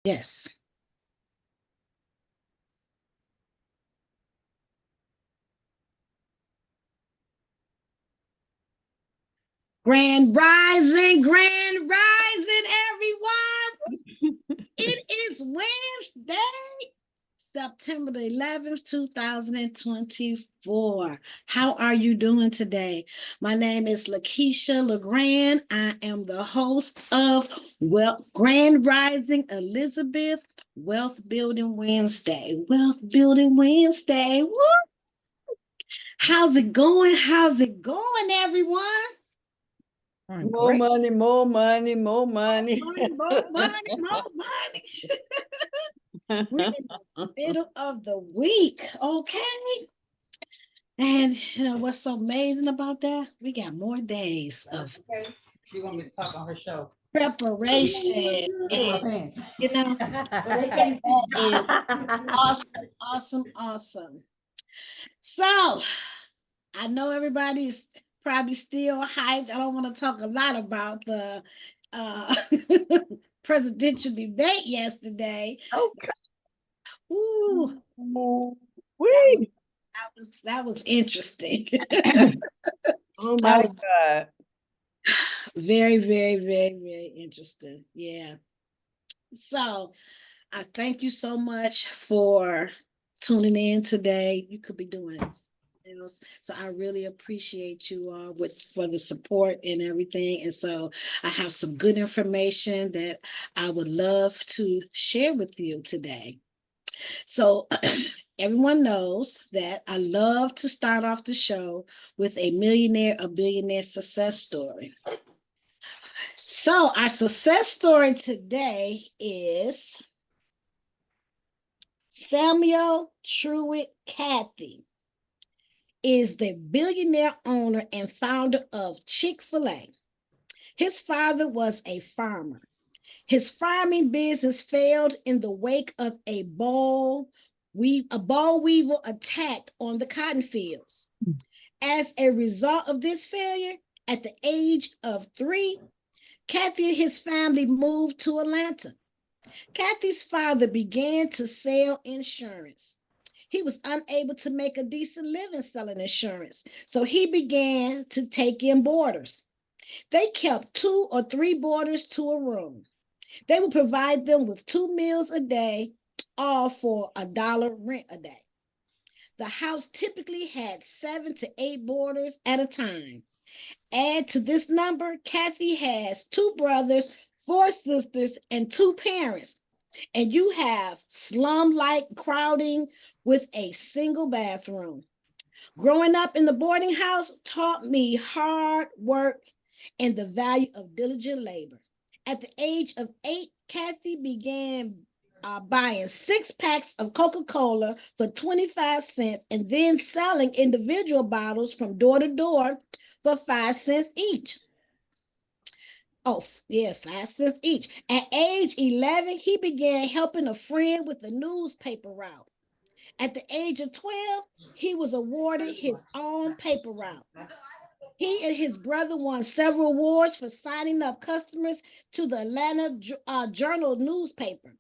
Yes. Grand rising, everyone. It is Wednesday, September the 11th, 2024. How are you doing today? My name is LaKeisha LaGrande. I am the host of Grand Rising Elizabeth Wealth Building Wednesday. Wealth Building Wednesday. Woo! How's it going? How's it going, everyone? More Great. money, more money, more money. Money, more money, more money. We're in the middle of the week, okay? And you know what's so amazing about that? We got more days of Okay. She want me to talk on her show. preparation. Look at my And pants. you know, They can't that see. is awesome, awesome, awesome. So I know everybody's probably still hyped. I don't want to talk a lot about the uh presidential debate yesterday. Okay. Ooh, that was Wee. that was interesting. Oh That my was God. very, very, very, very interesting. Yeah. So I thank you so much for tuning in today. You could be doing else. So I really appreciate you all with for the support and everything. And so I have some good information that I would love to share with you today. So everyone knows that I love to start off the show with a billionaire success story. So our success story today is Samuel Truitt Cathy is the billionaire owner and founder of Chick-fil-A. His father was a farmer. His farming business failed in the wake of a boll weevil attack on the cotton fields. As a result of this failure, at the age of 3, Kathy and his family moved to Atlanta. Kathy's father began to sell insurance. He was unable to make a decent living selling insurance, so he began to take in boarders. They kept 2 or 3 boarders to a room. They would provide them with 2 meals a day, all for $1 rent a day. The house typically had 7 to 8 boarders at a time. Add to this number, Kathy has 2 brothers, 4 sisters, and 2 parents, and you have slum like crowding with a single bathroom. Growing up in the boarding house taught me hard work and the value of diligent labor. At the age of 8, Kathy began buying 6 packs of Coca Cola for 25 cents and then selling individual bottles from door to door for 5 cents each. Oh, yeah, 5 cents each. At age 11, he began helping a friend with the newspaper route. At the age of 12, he was awarded his own paper route. He and his brother won several awards for signing up customers to the Atlanta Journal newspaper.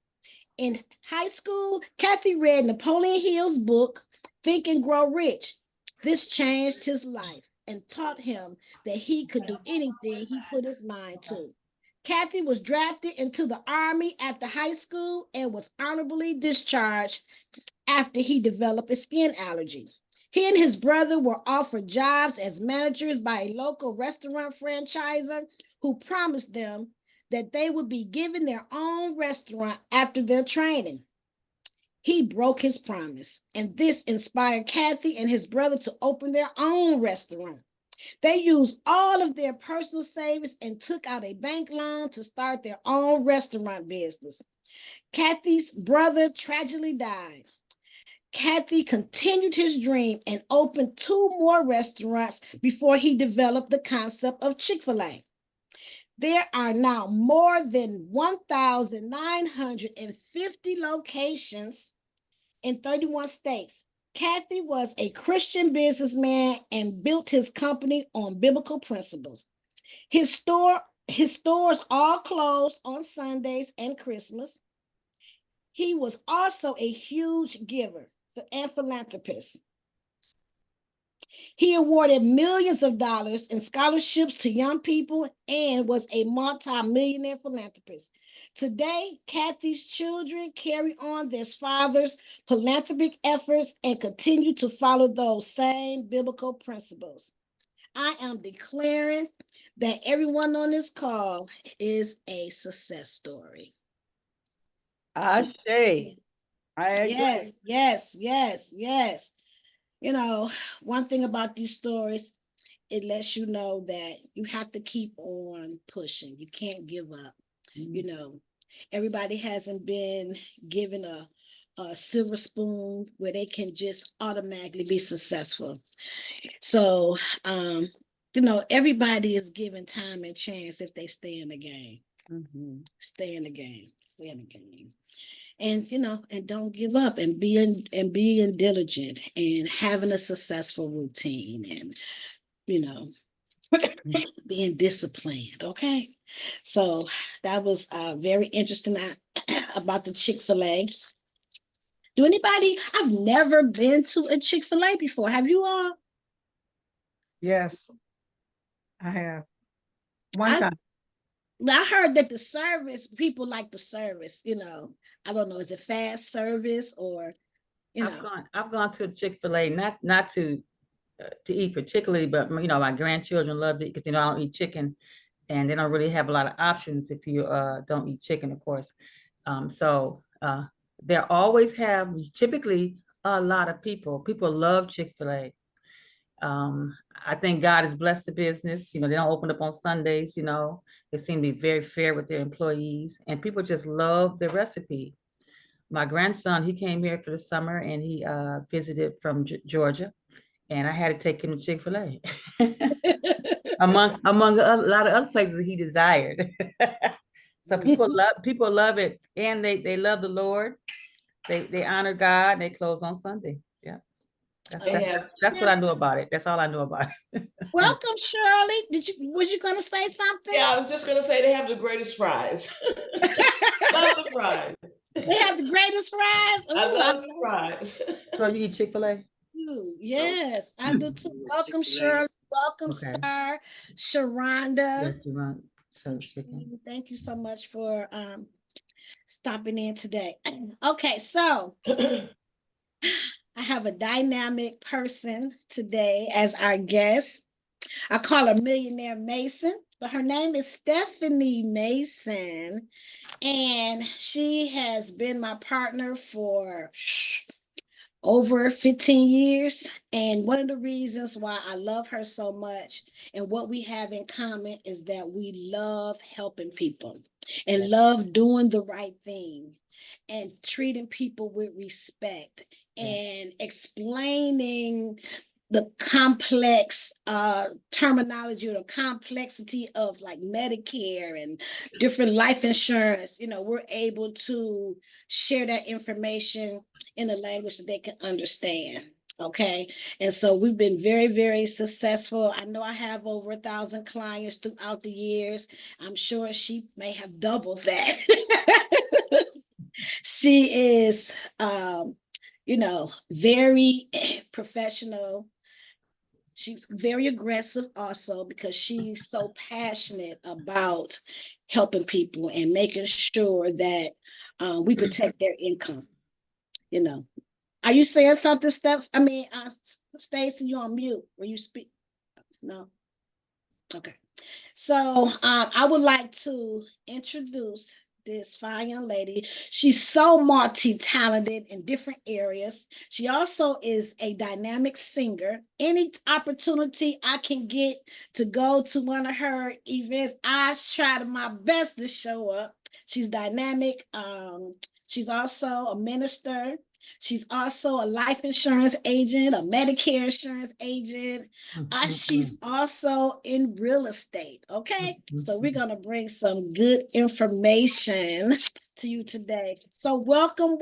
In high school, Kathy read Napoleon Hill's book, Think and Grow Rich. This changed his life and taught him that he could do anything he put his mind to. Kathy was drafted into the Army after high school and was honorably discharged after he developed a skin allergy. He and his brother were offered jobs as managers by a local restaurant franchisor who promised them that they would be given their own restaurant after their training. He broke his promise, and this inspired Kathy and his brother to open their own restaurant. They used all of their personal savings and took out a bank loan to start their own restaurant business. Kathy's brother tragically died. Kathy continued his dream and opened 2 more restaurants before he developed the concept of Chick-fil-A. There are now more than 1,950 locations in 31 states. Kathy was a Christian businessman and built his company on biblical principles. His stores all closed on Sundays and Christmas. He was also a huge giver and philanthropist. He awarded millions of dollars in scholarships to young people and was a multi-millionaire philanthropist. Today, Kathy's children carry on their father's philanthropic efforts and continue to follow those same biblical principles. I am declaring that everyone on this call is a success story. I say, I agree. Yes. You know, one thing about these stories, it lets you know that you have to keep on pushing. You can't give up. You know, everybody hasn't been given a silver spoon where they can just automatically be successful. So, you know, everybody is given time and chance if they stay in the game. Stay in the game. Stay in the game. And you know, and don't give up, and being diligent and having a successful routine, and you know, being disciplined. Okay, so that was very interesting about the Chick-fil-A. Do anybody? I've never been to a Chick-fil-A before. Have you all? Yes, I have. One I time. I heard that the service, people like the service. You know, I don't know. Is it fast service or you know? I've gone to a Chick-fil-A, not to eat particularly, but you know, my grandchildren loved it because you know I don't eat chicken, and they don't really have a lot of options if you don't eat chicken, of course. So there always have typically a lot of people. People love Chick-fil-A. I think God has blessed the business. You know, they don't open up on Sundays. You know, they seem to be very fair with their employees, and people just love the recipe. My grandson, he came here for the summer, and he visited from Georgia, and I had to take him to Chick-fil-A. among a lot of other places that he desired. So people love it, and they love the Lord. They honor God. And they close on Sunday. Yeah, that's what I know about it. That's all I know about it. Welcome, Shirley. Was you gonna say something? Yeah, I was just gonna say they have the greatest fries. Love the fries. They have the greatest fries. Ooh, I love the fries. So you eat Chick-fil-A? Yes, I do too. Welcome, Shirley. Welcome, Okay. Star. Sharonda. Yes, you want so chicken. Thank you so much for stopping in today. Okay, so I have a dynamic person today as our guest. I call her Millionaire Mason, but her name is Stephanie Mason, and she has been my partner for over 15 years. And one of the reasons why I love her so much and what we have in common is that we love helping people and love doing the right thing and treating people with respect and explaining the complex terminology or the complexity of like Medicare and different life insurance. You know, we're able to share that information in a language that they can understand. Okay. And so we've been very, very successful. I know I have over 1,000 clients throughout the years. I'm sure she may have doubled that. She is, you know, very professional. She's very aggressive also because she's so passionate about helping people and making sure that we protect their income. You know, are you saying something, Steph? I mean, Stacy, you on mute when you speak? No. Okay. So I would like to introduce this fine young lady. She's so multi-talented in different areas. She also is a dynamic singer. Any opportunity I can get to go to one of her events, I try my best to show up. She's dynamic. She's also a minister. She's also a life insurance agent, a Medicare insurance agent. She's also in real estate. Okay. So we're going to bring some good information to you today. So welcome,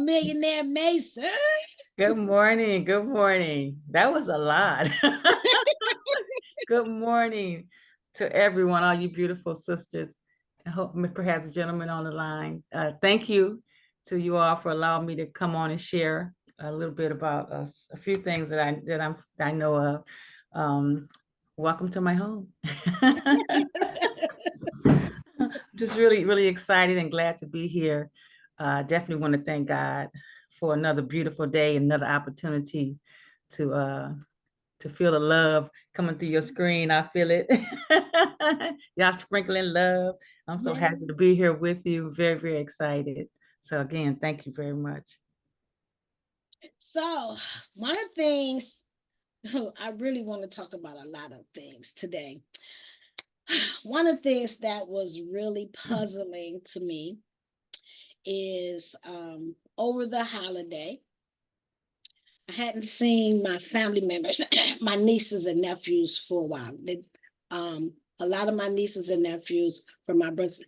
Millionaire Mason. Good morning. Good morning. That was a lot. Good morning to everyone, all you beautiful sisters. I hope perhaps gentlemen on the line. Thank you to you all for allowing me to come on and share a little bit about us, a few things that I know of. Welcome to my home. Just really excited and glad to be here. Definitely want to thank God for another beautiful day, another opportunity to feel the love coming through your screen. I feel it. Y'all sprinkling love. I'm so happy to be here with you. Very excited. So again, thank you very much. So one of the things I really want to talk about a lot of things today. One of the things that was really puzzling to me is over the holiday, I hadn't seen my family members, my nieces and nephews for a while. A lot of my nieces and nephews from my brothers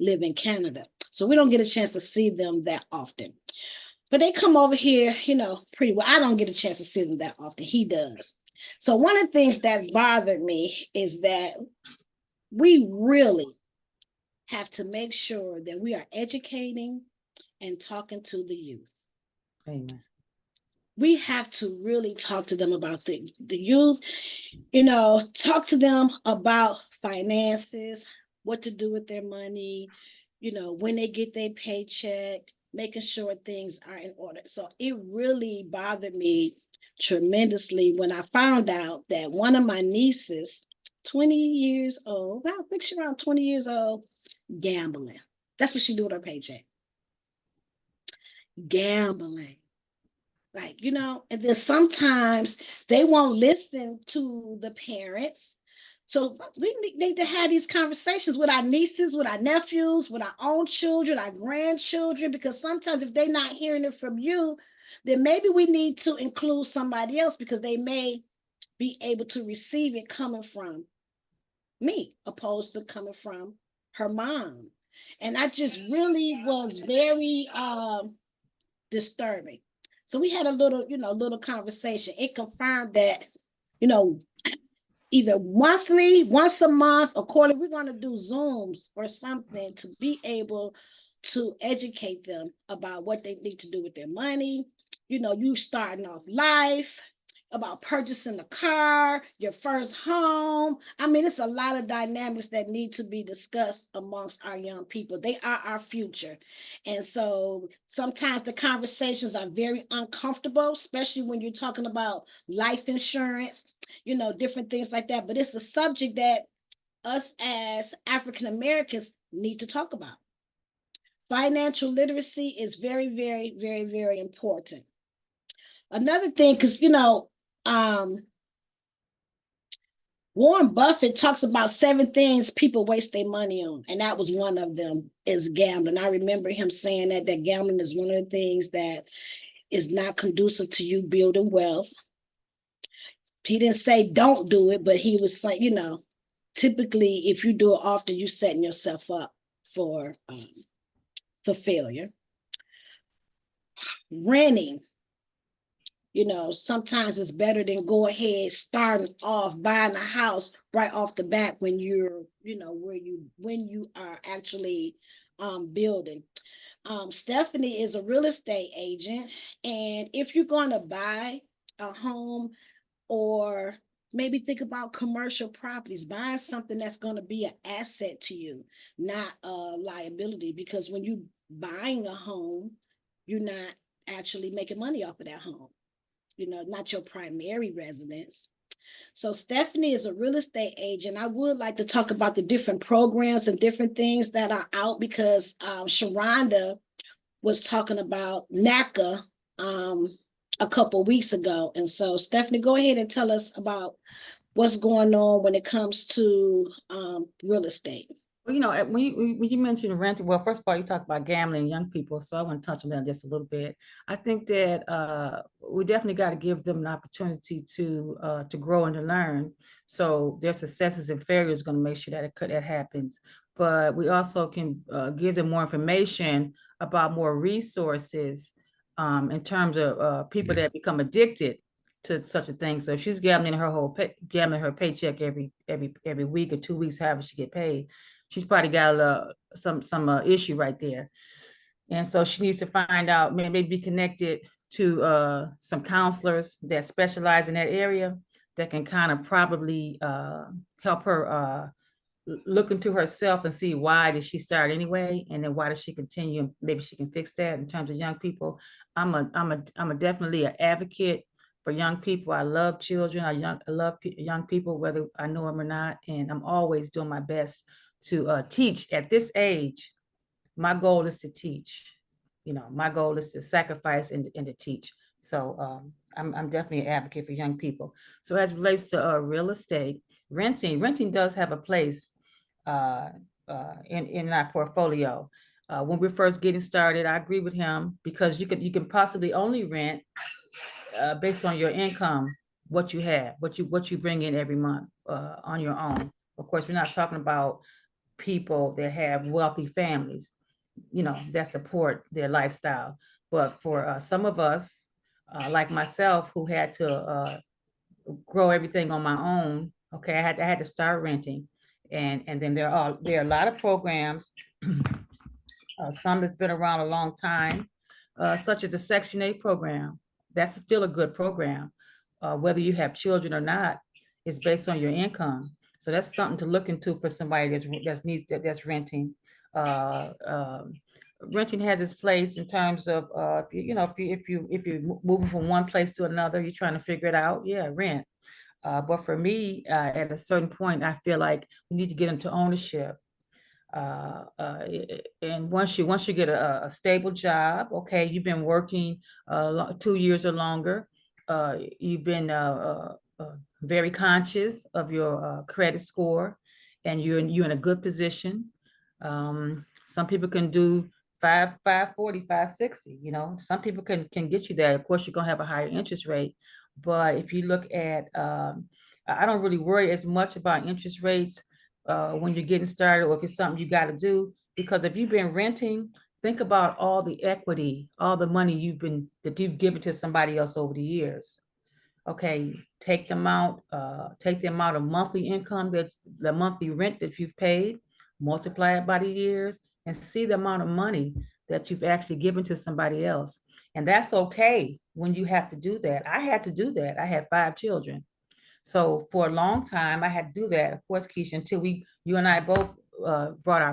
live in Canada, so we don't get a chance to see them that often. But they come over here, pretty well. I don't get a chance to see them that often. He does. So one of the things that bothered me is that we really have to make sure that we are educating and talking to the youth. Amen. We have to really talk to them about the youth, talk to them about finances, what to do with their money, when they get their paycheck, making sure things are in order. So it really bothered me tremendously when I found out that one of my nieces, 20 years old, I think she's around 20 years old, gambling. That's what she do with her paycheck. Gambling. Like, and then sometimes they won't listen to the parents. So we need to have these conversations with our nieces, with our nephews, with our own children, our grandchildren, because sometimes if they're not hearing it from you, then maybe we need to include somebody else because they may be able to receive it coming from me, opposed to coming from her mom. And I just really was very disturbing. So we had a little conversation. It confirmed that, either monthly, once a month, or quarterly, we're going to do Zooms or something to be able to educate them about what they need to do with their money. You starting off life, about purchasing a car, your first home. I mean, it's a lot of dynamics that need to be discussed amongst our young people. They are our future. And so sometimes the conversations are very uncomfortable, especially when you're talking about life insurance, different things like that. But it's a subject that us as African Americans need to talk about. Financial literacy is very important. Another thing, because, Warren Buffett talks about 7 things people waste their money on, and that was one of them is gambling. I remember him saying that gambling is one of the things that is not conducive to you building wealth. He didn't say don't do it, but he was saying, typically if you do it often, you're setting yourself up for failure. Renting. Sometimes it's better than go ahead starting off buying a house right off the bat when you're, when you are actually building. Stephanie is a real estate agent, and if you're going to buy a home or maybe think about commercial properties, buying something that's going to be an asset to you, not a liability, because when you buying a home, you're not actually making money off of that home. Not your primary residence. So Stephanie is a real estate agent. I would like to talk about the different programs and different things that are out because Sharonda was talking about NACA a couple weeks ago. And so Stephanie, go ahead and tell us about what's going on when it comes to real estate. Well, when you mentioned renting, well, first of all, you talk about gambling and young people, so I want to touch on that just a little bit. I think that we definitely got to give them an opportunity to grow and to learn. So their successes and failures going to make sure that happens. But we also can give them more information about more resources in terms of people that become addicted to such a thing. So she's gambling her paycheck every week or 2 weeks, however she get paid. She's probably got some issue right there. And so she needs to find out, maybe be connected to some counselors that specialize in that area that can kind of probably help her look into herself and see why did she start anyway, and then why does she continue? Maybe she can fix that in terms of young people. I'm definitely an advocate for young people. I love children. I love young people, whether I know them or not, and I'm always doing my best to teach at this age. My goal is to teach. My goal is to sacrifice and to teach. So I'm definitely an advocate for young people. So as it relates to real estate, renting does have a place in our portfolio. When we're first getting started, I agree with him, because you can possibly only rent based on your income, what you have, what you bring in every month on your own. Of course, we're not talking about people that have wealthy families, that support their lifestyle. But for some of us, like myself, who had to grow everything on my own, okay, I had to start renting, and then there are a lot of programs, some that's been around a long time, such as the Section 8 program. That's still a good program, whether you have children or not. It's based on your income. So that's something to look into for somebody that's renting. Uh, um, Renting has its place in terms of if you're moving from one place to another, you're trying to figure it out. Yeah, rent. But for me, at a certain point, I feel like we need to get into ownership. And once you get a stable job, okay, you've been working 2 years or longer, you've been very conscious of your credit score, and you're in a good position. Some people can do 540, 560. Some people can get you there. Of course, you're gonna have a higher interest rate, but if you look at, I don't really worry as much about interest rates when you're getting started, or if it's something you got to do. Because if you've been renting, think about all the equity, all the money that you've given to somebody else over the years. Okay, take the amount of monthly income, that the monthly rent that you've paid, multiply it by the years, and see the amount of money that you've actually given to somebody else. And that's okay when you have to do that. I had to do that. I had 5 children. So for a long time, I had to do that, of course, Keisha, until you and I both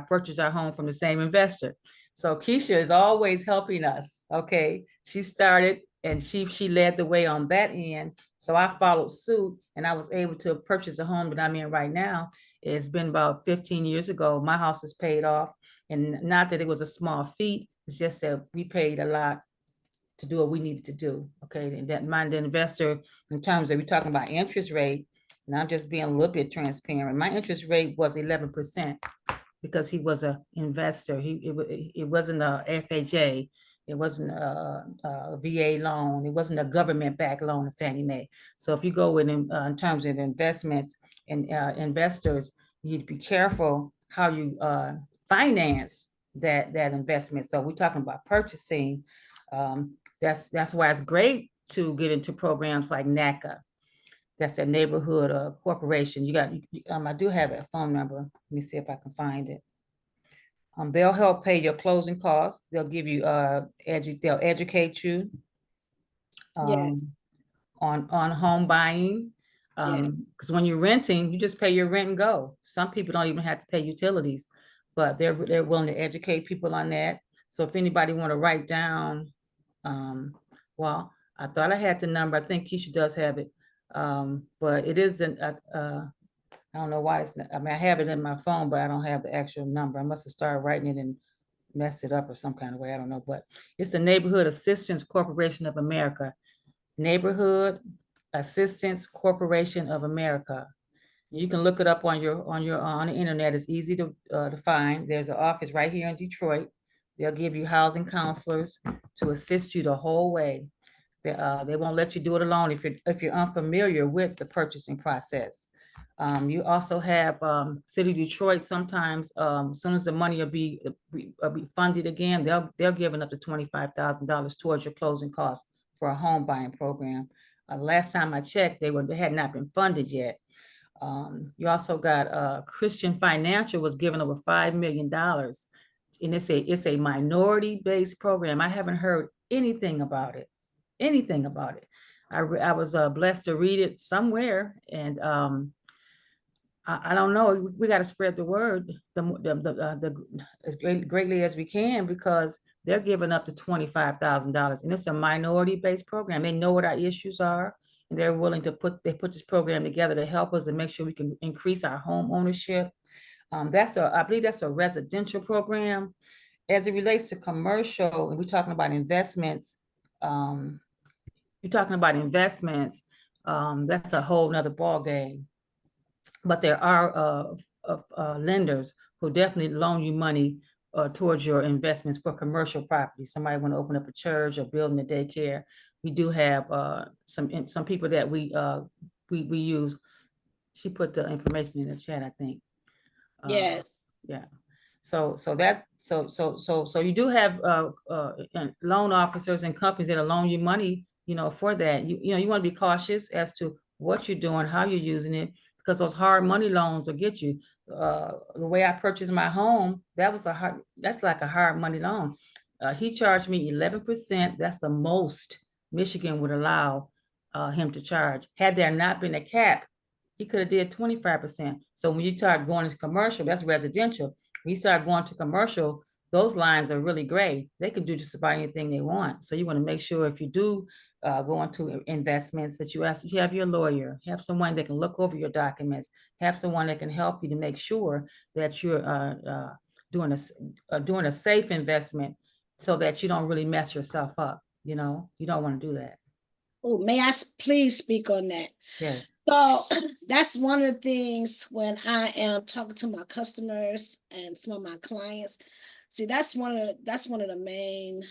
purchased our home from the same investor. So Keisha is always helping us. Okay, she started and she led the way on that end. So I followed suit, and I was able to purchase a home that I'm in right now. It's been about 15 years ago. My house is paid off, and not that it was a small feat. It's just that we paid a lot to do what we needed to do. Okay, and that mind the investor, in terms of, we're talking about interest rate, and I'm just being a little bit transparent. My interest rate was 11%, because he was an investor. It wasn't a FHA. It wasn't a VA loan. It wasn't a government-backed loan of Fannie Mae. So if you go in terms of investments and investors, you need to be careful how you finance that investment. So we're talking about purchasing. That's why it's great to get into programs like NACA. That's a neighborhood corporation. I do have a phone number. Let me see if I can find it. They'll help pay your closing costs. They'll give you they'll educate you Yes. on home buying. Because when you're renting, you just pay your rent and go. Some people don't even have to pay utilities, but they're willing to educate people on that. So if anybody want to write down, well, I thought I had the number. I think Keisha does have it, but it isn't. I don't know why it's not. I mean, I have it in my phone, but I don't have the actual number. I must have started writing it and messed it up or some kind of way. I don't know, but it's the Neighborhood Assistance Corporation of America. Neighborhood Assistance Corporation of America. You can look it up on the internet. It's easy to find. There's an office right here in Detroit. They'll give you housing counselors to assist you the whole way. They won't let you do it alone if you're unfamiliar with the purchasing process. You also have City of Detroit. Sometimes, as soon as the money will be funded again, they're giving up to $25,000 towards your closing costs for a home buying program. Last time I checked, they had not been funded yet. You also got Christian Financial was giving over $5 million and it's a minority-based program. I haven't heard anything about it. Anything about it. I was blessed to read it somewhere, and I don't know. We got to spread the word as greatly as we can, because they're giving up to $25,000, and it's a minority-based program. They know what our issues are, and they're willing to put this program together to help us and make sure we can increase our home ownership. I believe that's a residential program. As it relates to commercial, and we're talking about investments, that's a whole nother ball game. But there are lenders who definitely loan you money towards your investments for commercial property. Somebody want to open up a church or building a daycare. We do have some people that we use. She put the information in the chat, I think. Yes. Yeah. So you do have loan officers and companies that loan you money, for that. You want to be cautious as to what you're doing, how you're using it, because those hard money loans will get you. The way I purchased my home, that's like a hard money loan. He charged me 11%. That's the most Michigan would allow him to charge. Had there not been a cap, he could have did 25%. So when you start going to commercial, that's residential. When you start going to commercial, those lines are really gray. They can do just about anything they want. So you want to make sure, if you do go into investments, that you have your lawyer, have someone that can look over your documents, have someone that can help you to make sure that you're doing a safe investment, so that you don't really mess yourself up. You don't want to do that. Oh, may I please speak on that? Yes. So that's one of the things when I am talking to my customers and some of my clients. See, that's one of the main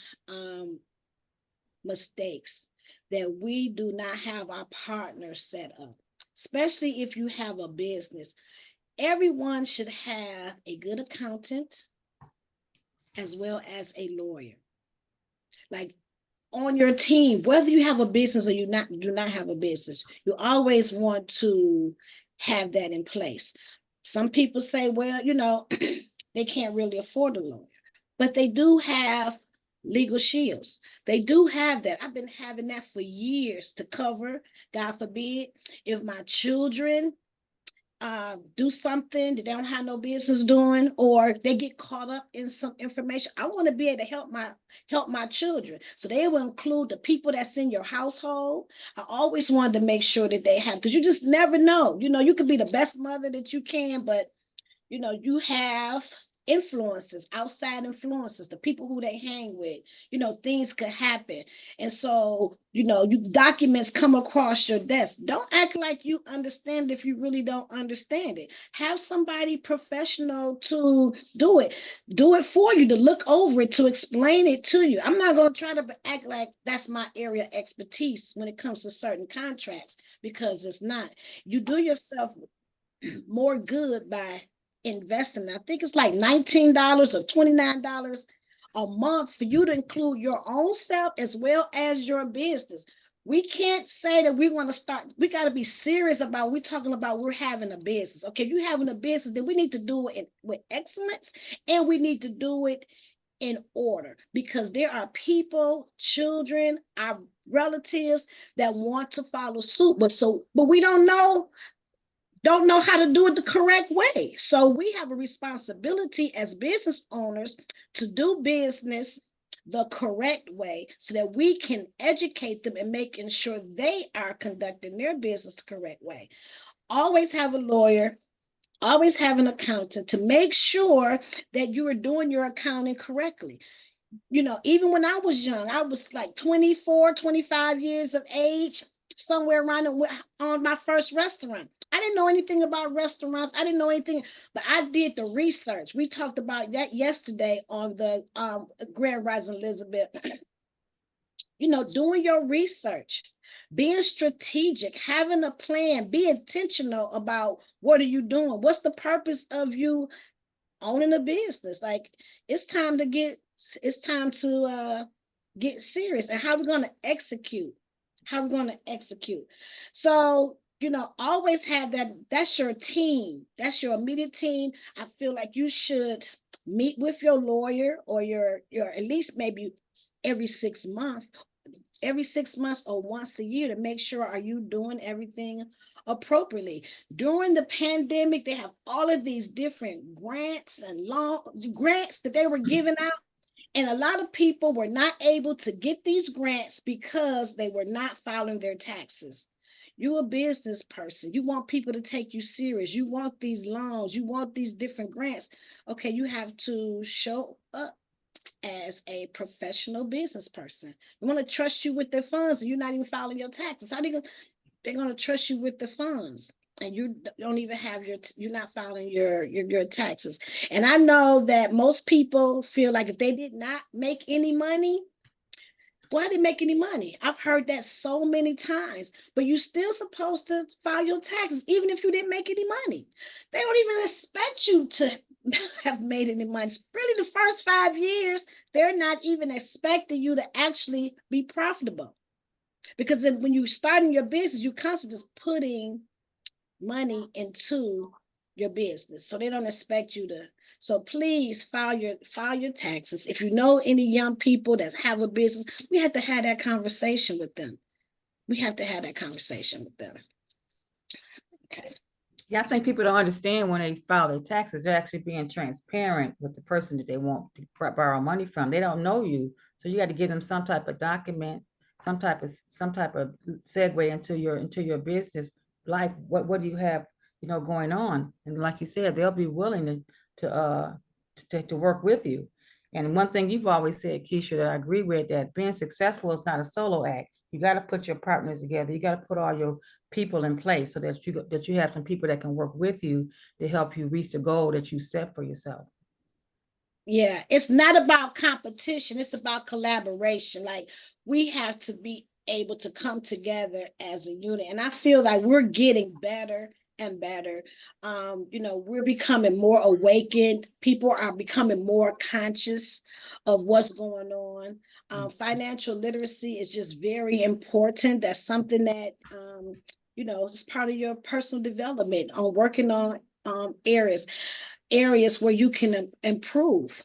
mistakes, that we do not have our partners set up, especially if you have a business. Everyone should have a good accountant as well as a lawyer, like, on your team, whether you have a business or do not have a business. You always want to have that in place. Some people say, well, they can't really afford a lawyer, but they do have legal shields. They do have that. I've been having that for years to cover, God forbid, if my children do something that they don't have no business doing, or they get caught up in some information. I want to be able to help my children. So they will include the people that's in your household. I always wanted to make sure that they have, because you just never know. You could be the best mother that you can, but you have influences, outside influences, the people who they hang with, things could happen. And so, documents come across your desk. Don't act like you understand if you really don't understand it. Have somebody professional to do it for you, to look over it, to explain it to you. I'm not going to try to act like that's my area of expertise when it comes to certain contracts, because it's not. You do yourself more good by investing. I think it's like $19 or $29 a month for you to include your own self as well as your business. We can't say that we want to start. We got to be serious about, we're talking about we're having a business. Okay, if you're having a business, then we need to do it with excellence, and we need to do it in order, because there are people, children, our relatives that want to follow suit, but we don't know how to do it the correct way. So we have a responsibility as business owners to do business the correct way, so that we can educate them and making sure they are conducting their business the correct way. Always have a lawyer, always have an accountant to make sure that you are doing your accounting correctly. Even when I was young, I was like 24, 25 years of age, somewhere around on my first restaurant. I didn't know anything about restaurants. I didn't know anything, but I did the research. We talked about that yesterday on the Grand Rising Elizabeth. Doing your research, being strategic, having a plan, be intentional about what are you doing? What's the purpose of you owning a business? Like, it's time to get serious, and how we're going to execute. So, always have that. That's your team. That's your immediate team. I feel like you should meet with your lawyer or your at least maybe every 6 months, or once a year, to make sure, are you doing everything appropriately? During the pandemic, they have all of these different grants and grants that they were giving out. And a lot of people were not able to get these grants because they were not filing their taxes. You're a business person. You want people to take you serious. You want these loans. You want these different grants. Okay, you have to show up as a professional business person. They want to trust you with their funds and you're not even filing your taxes. How they're going to trust you with the funds? And you don't even have you're not filing your taxes. And I know that most people feel like if they did not make any money, why did they make any money? I've heard that so many times, but you're still supposed to file your taxes, even if you didn't make any money. They don't even expect you to have made any money. Really, the first 5 years, they're not even expecting you to actually be profitable. Because then when you start in your business, you constantly just putting money into your business. So they don't expect you to. So please file your taxes. If you know any young people that have a business, we have to have that conversation with them. We have to have that conversation with them. Okay. Yeah, I think people don't understand when they file their taxes, they're actually being transparent with the person that they want to borrow money from. They don't know you. So you got to give them some type of document, some type of segue into your business life. What do you have, going on? And like you said, they'll be willing to work with you. And one thing you've always said, Keisha, that I agree with, that being successful is not a solo act. You got to put your partners together. You got to put all your people in place so that you have some people that can work with you to help you reach the goal that you set for yourself. Yeah, it's not about competition, it's about collaboration. Like, we have to be able to come together as a unit. And I feel like we're getting better and better. We're becoming more awakened. People are becoming more conscious of what's going on. Financial literacy is just very important. That's something that is part of your personal development, on working on areas where you can improve,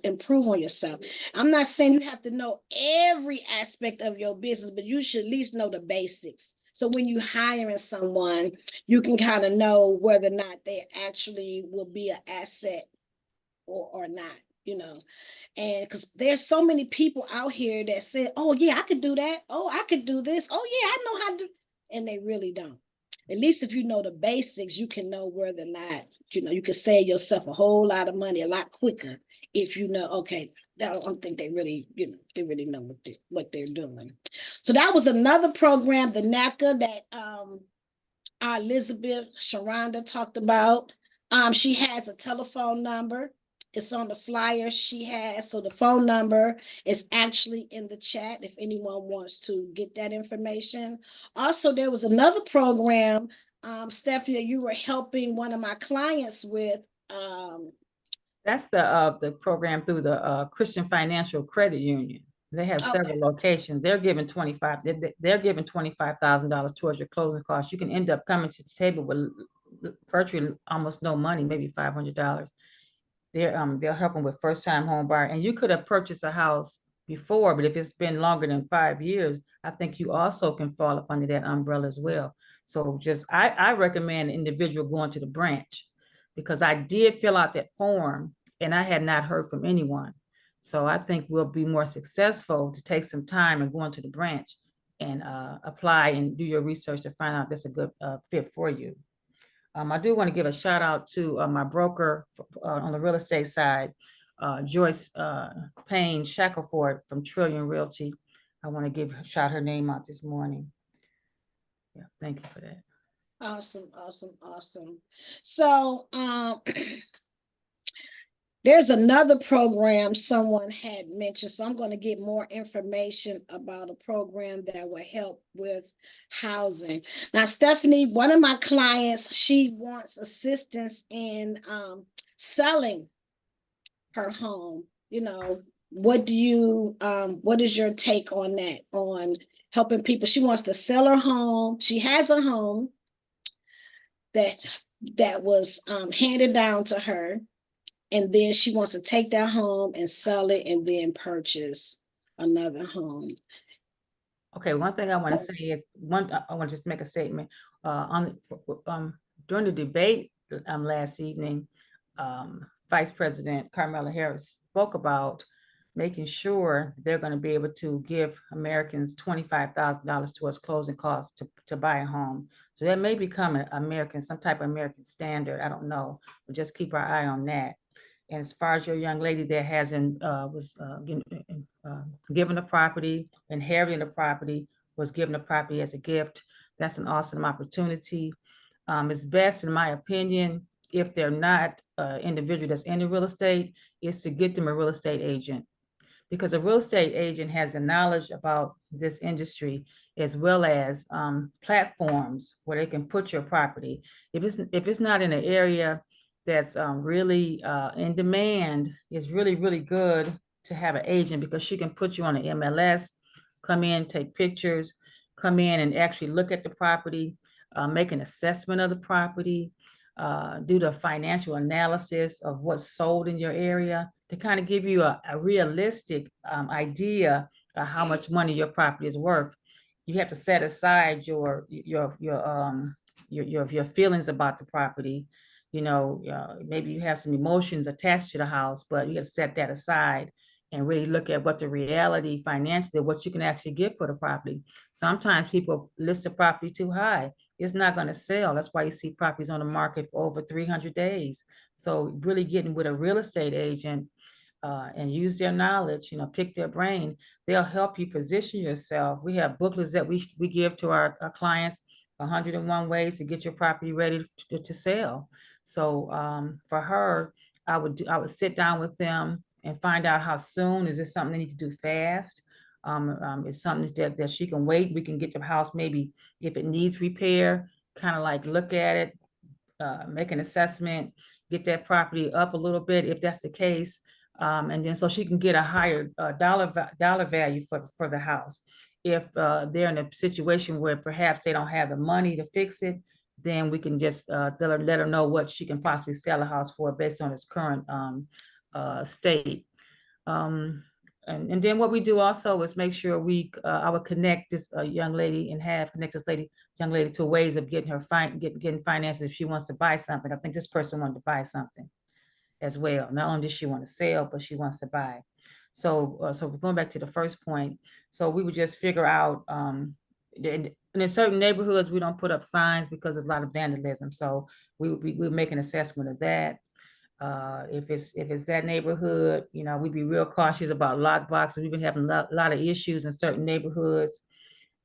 improve on yourself. I'm not saying you have to know every aspect of your business, but you should at least know the basics. So when you hiring someone, you can kind of know whether or not they actually will be an asset or not, and because there's so many people out here that say, oh yeah, I could do that, oh I could do this, oh yeah, I know how to do, and they really don't. At least if you know the basics, you can know whether or not, you can save yourself a whole lot of money a lot quicker if you know, okay, I don't think they really, they really know what they're doing. So that was another program, the NACA, that our Elizabeth Sharonda talked about. She has a telephone number. It's on the flyer she has. So the phone number is actually in the chat if anyone wants to get that information. Also, there was another program, Stephanie, you were helping one of my clients with. That's the program through the Christian Financial Credit Union. They have several locations. They're giving $25,000 towards your closing costs. You can end up coming to the table with virtually almost no money, maybe $500. They're helping with first time home buyer. And you could have purchased a house before, but if it's been longer than 5 years, I think you also can fall up under that umbrella as well. So I recommend an individual going to the branch, because I did fill out that form and I had not heard from anyone. So I think we'll be more successful to take some time and go into the branch and apply and do your research to find out that's a good fit for you. I do want to give a shout out to my broker on the real estate side, Joyce Payne Shackelford from Trillion Realty. I want to shout her name out this morning. Yeah, thank you for that. Awesome. So there's another program someone had mentioned, so I'm going to get more information about a program that will help with housing. Now, Stephanie, one of my clients, she wants assistance in selling her home. What is your take on that, on helping people? She wants to sell her home. She has a home that was handed down to her. and then she wants to take that home and sell it and then purchase another home. Okay, one thing I want to say is I want to just make a statement during the debate last evening. Vice President Kamala Harris spoke about making sure they're going to be able to give Americans $25,000 towards closing costs to buy a home. So that may become some type of American standard. I don't know. We'll just keep our eye on that. And as far as your young lady that was given the property, inheriting the property, was given the property as a gift, that's an awesome opportunity. It's best, in my opinion, if they're not an individual that's in the real estate, is to get them a real estate agent, because a real estate agent has the knowledge about this industry, as well as platforms where they can put your property. If it's not in an area that's really in demand, it's really, really good to have an agent, because she can put you on an MLS, come in, take pictures, come in and actually look at the property, make an assessment of the property, do the financial analysis of what's sold in your area, to kind of give you a realistic idea of how much money your property is worth. You have to set aside your feelings about the property. Maybe you have some emotions attached to the house, but you have to set that aside and really look at what the reality financially, what you can actually get for the property. Sometimes people list the property too high. It's not going to sell. That's why you see properties on the market for over 300 days. So really getting with a real estate agent and use their knowledge, pick their brain. They'll help you position yourself. We have booklets that we give to our clients, 101 ways to get your property ready to sell. So for her, I would sit down with them and find out how soon. Is this something they need to do fast? It's something that she can wait. We can get the house, maybe if it needs repair, kind of like look at it, make an assessment, get that property up a little bit if that's the case. And then so she can get a higher dollar value for the house. If they're in a situation where perhaps they don't have the money to fix it, then we can just let her know what she can possibly sell a house for based on its current state. And then what we do also is make sure I would connect this young lady and connect this young lady to ways of getting her getting finances if she wants to buy something. I think this person wanted to buy something as well. Not only does she want to sell, but she wants to buy. So we're going back to the first point. So we would just figure out, in certain neighborhoods, we don't put up signs because there's a lot of vandalism. So we make an assessment of that. If it's that neighborhood, we'd be real cautious about lock boxes. We've been having a lot of issues in certain neighborhoods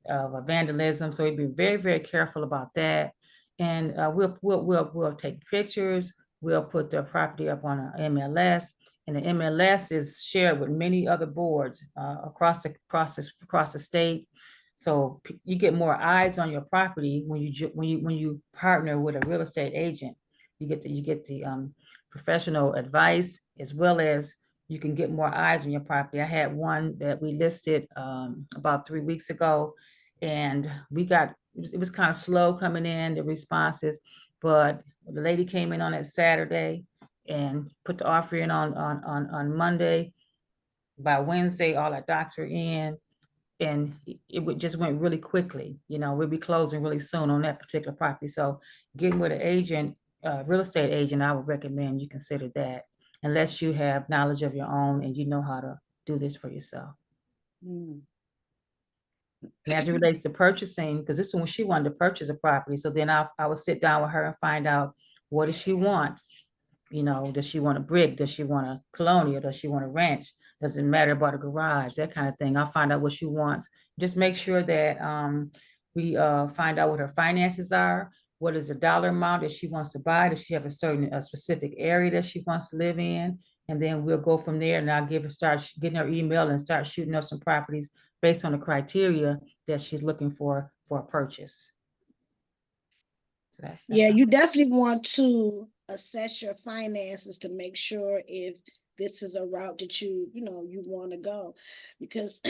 of vandalism, so we'd be very, very careful about that. And we'll take pictures. We'll put the property up on an MLS, and the MLS is shared with many other boards across the state. So you get more eyes on your property when you partner with a real estate agent. You get the professional advice, as well as you can get more eyes on your property. I had one that we listed about 3 weeks ago, and it was kind of slow coming in, the responses, but the lady came in on that Saturday and put the offer in on Monday. By Wednesday, all our docs were in, and it just went really quickly. We'll be closing really soon on that particular property. So getting with an agent, real estate agent, I would recommend you consider that, unless you have knowledge of your own and you know how to do this for yourself. Mm. And as it relates to purchasing, because this is when she wanted to purchase a property, so then I would sit down with her and find out, what does she want? Does she want a brick? Does she want a colonial? Does she want a ranch? Does it matter about a garage? That kind of thing. I'll find out what she wants. Just make sure that we find out what her finances are. What is the dollar amount that she wants to buy? Does she have a specific area that she wants to live in? And then we'll go from there, and I'll start getting her email and start shooting up some properties based on the criteria that she's looking for a purchase. So that's Yeah, you definitely want to assess your finances to make sure if this is a route that you want to go, because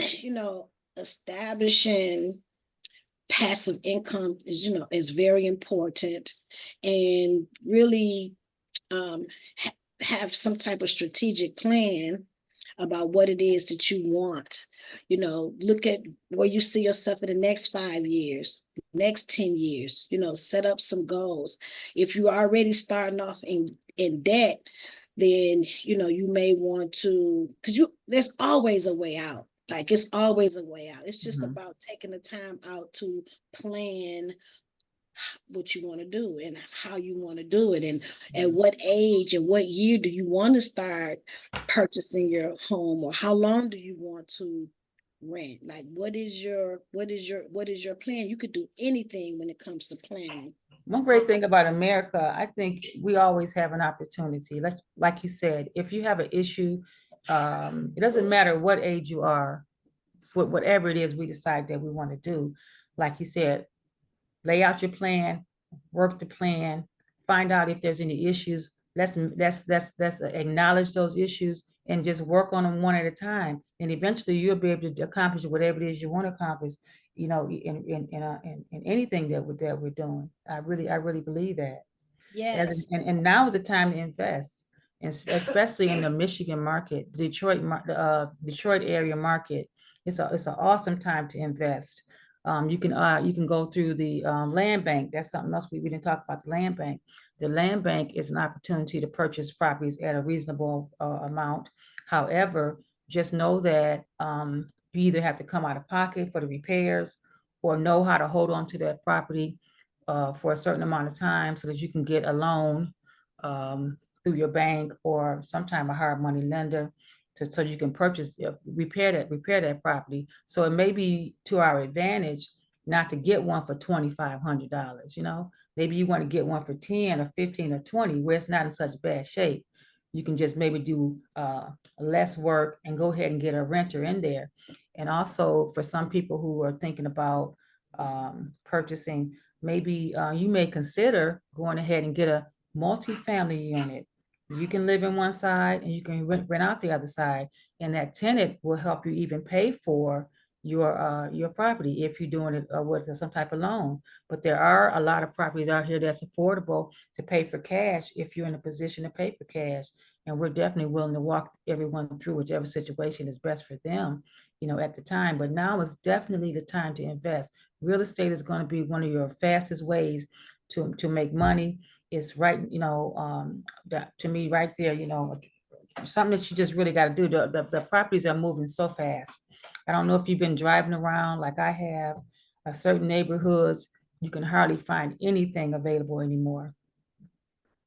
establishing passive income is very important, and really have some type of strategic plan about what it is that you want. You know, look at where you see yourself in the next 5 years, next 10 years, you know, set up some goals. If you're already starting off in debt, then you know you may want to, because there's always a way out. Like it's always a way out. It's just about taking the time out to plan what you want to do and how you want to do it, and at what age and what year do you want to start purchasing your home, or how long do you want to rent. Like what is your plan? You could do anything when it comes to planning. One great thing about America, I think we always have an opportunity. Let's, like you said, if you have an issue, it doesn't matter what age you are, whatever it is we decide that we want to do. Like you said, lay out your plan, work the plan, find out if there's any issues. Let's acknowledge those issues and just work on them one at a time. And eventually you'll be able to accomplish whatever it is you want to accomplish, you know, in anything that we're doing. I really believe that. Yes. And now is the time to invest, and especially in the Michigan market, Detroit area market. It's an awesome time to invest. You can go through the land bank. That's something else we didn't talk about. The land bank. The land bank is an opportunity to purchase properties at a reasonable amount. However, just know that you either have to come out of pocket for the repairs, or know how to hold on to that property for a certain amount of time so that you can get a loan through your bank or sometime a hard money lender so you can purchase, repair that property. So it may be to our advantage not to get one for $2,500. You know, maybe you want to get one for 10 or 15 or 20 where it's not in such bad shape. You can just maybe do less work and go ahead and get a renter in there. And also for some people who are thinking about purchasing, maybe you may consider going ahead and get a multi-family unit. You can live in one side and you can rent out the other side, and that tenant will help you even pay for your property if you're doing it with some type of loan. But there are a lot of properties out here that's affordable to pay for cash if you're in a position to pay for cash. And we're definitely willing to walk everyone through whichever situation is best for them, you know, at the time. But now is definitely the time to invest. Real estate is going to be one of your fastest ways to make money. It's right, you know, that to me right there, you know, something that you just really got to do. The properties are moving so fast. I don't know if you've been driving around like I have, certain neighborhoods, you can hardly find anything available anymore.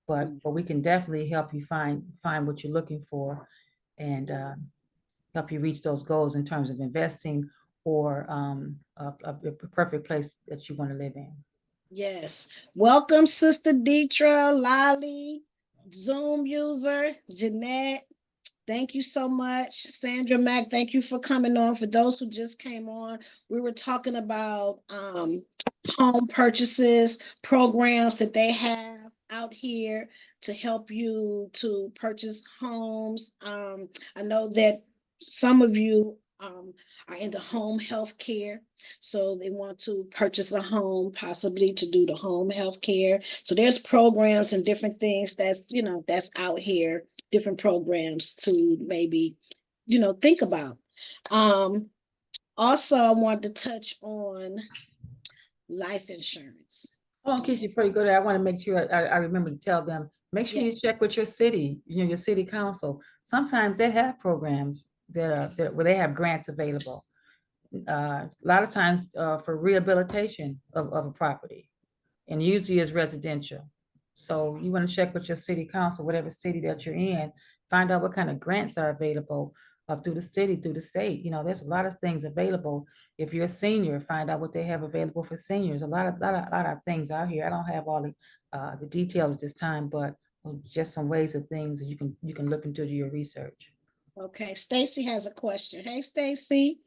But we can definitely help you find what you're looking for, and help you reach those goals in terms of investing, or a perfect place that you want to live in. Yes. Welcome, Sister Deetra, Lolly, Zoom user, Jeanette. Thank you so much. Sandra Mack, thank you for coming on. For those who just came on, we were talking about home purchases, programs that they have out here to help you to purchase homes. I know that some of you are into home health care. So they want to purchase a home, possibly to do the home health care. So there's programs and different things that's, you know, that's out here, different programs to maybe, you know, think about. Also, I want to touch on life insurance. Hold on, Keisha, before you go there, I want to make sure I remember to tell them, make sure you check with your city, you know, your city council. Sometimes they have programs where they have grants available. A lot of times for rehabilitation of a property, and usually is residential. So you want to check with your city council, whatever city that you're in, find out what kind of grants are available through the city, through the state. You know, there's a lot of things available. If you're a senior, find out what they have available for seniors. A lot of things out here. I don't have all the details this time, but just some ways of things that you can look into your research. Okay, Stacy has a question. Hey, Stacy.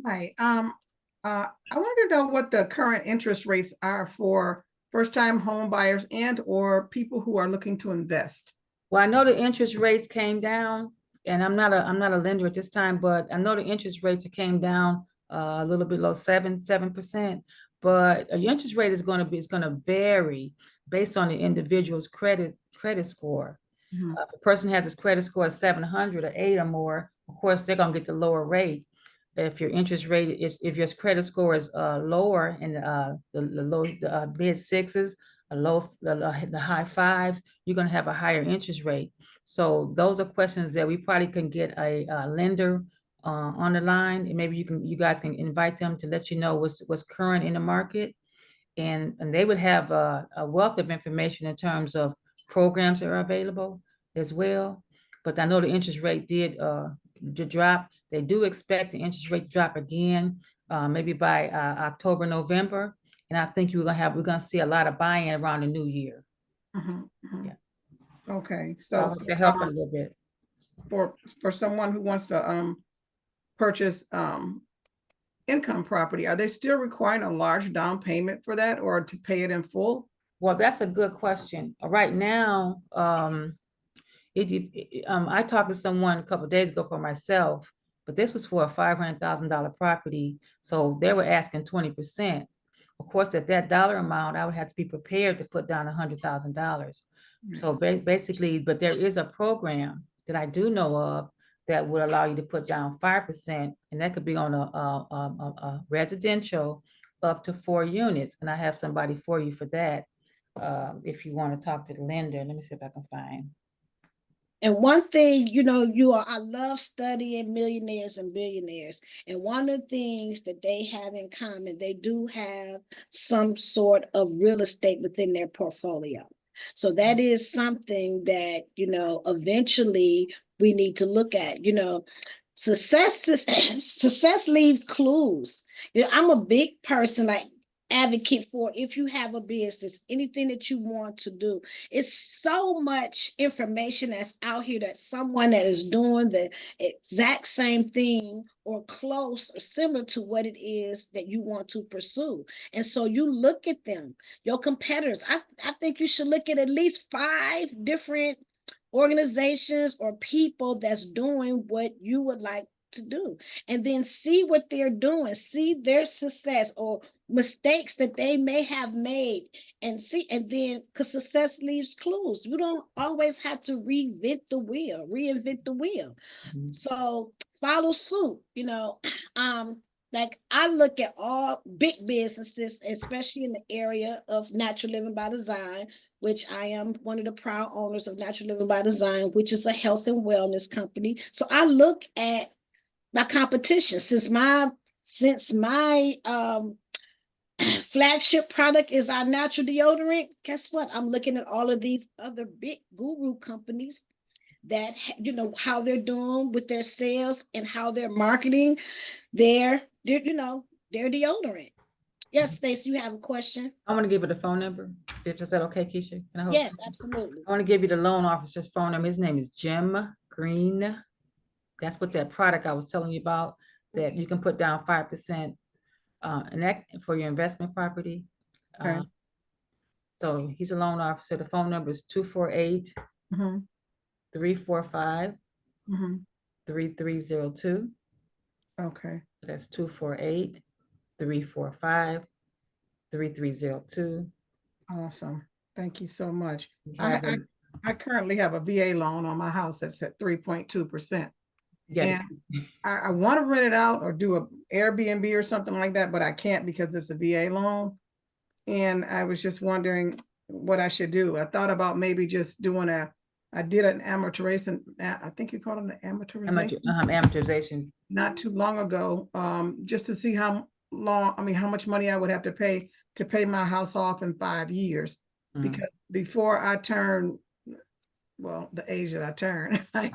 Hi. I wanted to know what the current interest rates are for first-time home buyers and or people who are looking to invest. Well, I know the interest rates came down, and I'm not a lender at this time, but I know the interest rates came down a little bit below 7%. But your interest rate is going to vary based on the individual's credit score. Mhm. If a person has his credit score of 700 or 8 or more, of course, they're gonna get the lower rate. If your interest rate is, if your credit score is lower in the mid sixes, the high fives, you're gonna have a higher interest rate. So those are questions that we probably can get a lender on the line, and maybe you guys can invite them to let you know what's current in the market, and they would have a wealth of information in terms of programs that are available as well. But I know the interest rate did drop. They do expect the interest rate to drop again, maybe by October, November. And I think we're gonna see a lot of buy-in around the new year. Mhm, mhm. Yeah. Okay, So I so hope that helped a little bit. for someone who wants to purchase income property, are they still requiring a large down payment for that, or to pay it in full? Well, that's a good question. Right now, I talked to someone a couple of days ago for myself, but this was for a $500,000 property. So they were asking 20%. Of course, at that dollar amount, I would have to be prepared to put down $100,000. So basically, but there is a program that I do know of that would allow you to put down 5%, and that could be on a residential up to 4 units. And I have somebody for you for that. If you want to talk to the lender, let me see if I can find. And one thing, I love studying millionaires and billionaires. And one of the things that they have in common, they do have some sort of real estate within their portfolio. So that is something that, eventually we need to look at. Success leaves clues. I'm a big person, like advocate for, if you have a business, anything that you want to do, it's so much information that's out here that someone that is doing the exact same thing or close or similar to what it is that you want to pursue. And so you look at them, your competitors. I think you should look at least 5 different organizations or people that's doing what you would like to do, and then see what they're doing, see their success or mistakes that they may have made, and see, and then, because success leaves clues, you don't always have to reinvent the wheel. So follow suit. Like, I look at all big businesses, especially in the area of Natural Living by Design, which I am one of the proud owners of Natural Living by Design, which is a health and wellness company. So I look at my competition, since my flagship product is our natural deodorant. Guess what? I'm looking at all of these other big guru companies that, how they're doing with their sales and how they're marketing their deodorant. Yes, Stacey, you have a question? I want to give you the phone number. Is that okay, Keisha? Can I host? Yes, absolutely. I want to give you the loan officer's phone number. His name is Jim Green. That's what that product I was telling you about, that you can put down 5% and that for your investment property. Okay. So he's a loan officer. The phone number is 248 Mhm, 345 mhm. 3302. Okay, That's 248 345 3302. awesome. Thank you so much. We I, have I, them. I currently have a VA loan on my house that's at 3.2%. You got it. And I want to rent it out or do a Airbnb or something like that, but I can't because it's a VA loan. And I was just wondering what I should do. I thought about maybe just I did an amortization, I think you call it an amortization, Amortization. not too long ago, just to see how much money I would have to pay my house off in 5 years. Because before I turn, well, the age that I turn, I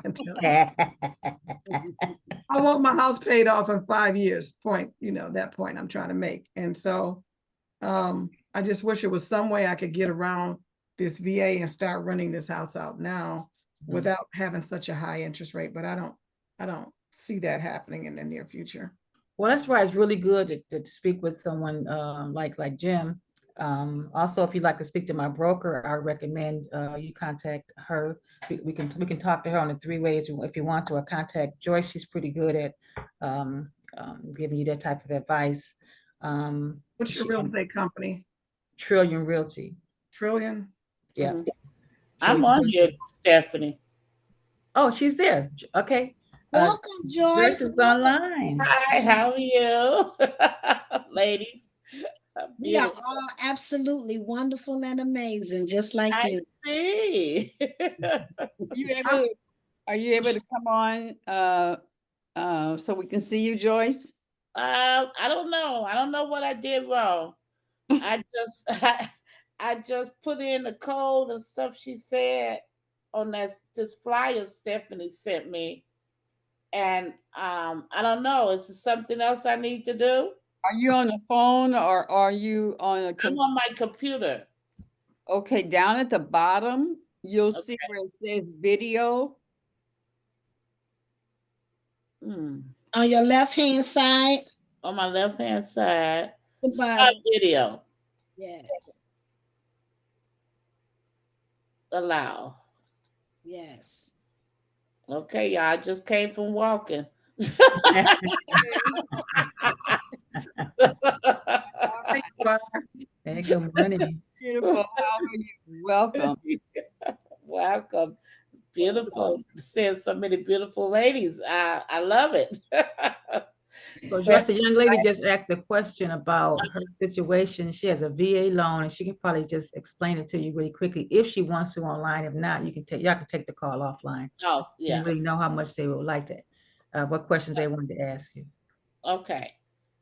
want my house paid off in 5 years, that point I'm trying to make. And so I just wish there was some way I could get around this VA and start renting this house out now without having such a high interest rate. But I don't see that happening in the near future. Well, that's why it's really good to speak with someone like Jim. Also, if you'd like to speak to my broker, I recommend you contact her. We can talk to her on the 3 ways if you want to, or contact Joyce. She's pretty good at giving you that type of advice. What's your real estate company? Trillion Realty. Trillion? Yeah. So I'm on here, Stephanie. Oh, she's there. Okay. Welcome, Joyce Joyce. is Welcome. online. Hi, how are you? Ladies. We are Beautiful. all absolutely wonderful and amazing, just like I you. see. Are you able to come on so we can see you, Joyce? I don't know. I don't know what I did wrong. I just I just put in the code and stuff she said on this flyer Stephanie sent me. And I don't know. Is there something else I need to do? Are you on the phone or are you on a I'm on my computer. Okay, down at the bottom, you'll see Okay. where it says video. On your left-hand side, On my left-hand side, the start bottom. video. Yes. Allow. Yes. Okay, y'all. I just came from walking. Hey, good morning. Beautiful. How are you? Welcome. Welcome. Beautiful. Seeing so many beautiful ladies. I love it. So Joyce, a young lady just asked a question about her situation. She has a VA loan and she can probably just explain it to you really quickly if she wants to online. If not, y'all can take the call offline. Oh, You yeah. really know how much they would like to, what questions they wanted to ask you. Okay.